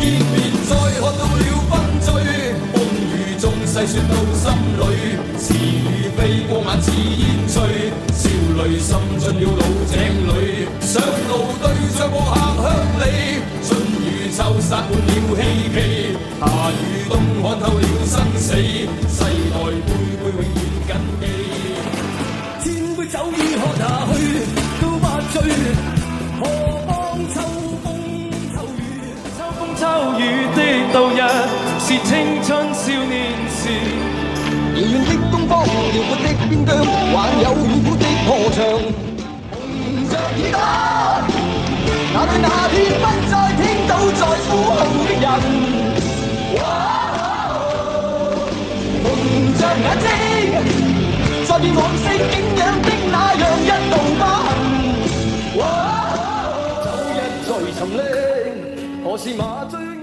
見面，再看到了分醉，風雨中細說到心裏，是與非過眼似煙翠，少女滲進了老井裏，上路對着過客鄉里，春與秋灑滿了希冀，夏與冬看透了生死，世代輩輩永遠謹記。千杯酒已喝下去，都不醉，何妨秋風秋雨，秋風秋雨的度日，是青春少年時。遙遠的東方，遼闊的邊疆，還有遠古的河床。紅着耳朵，那對那天不再聽到在呼號的人。紅着眼睛，再見往昔景仰的那樣一道疤痕。酒一再沉溺，何時麻醉？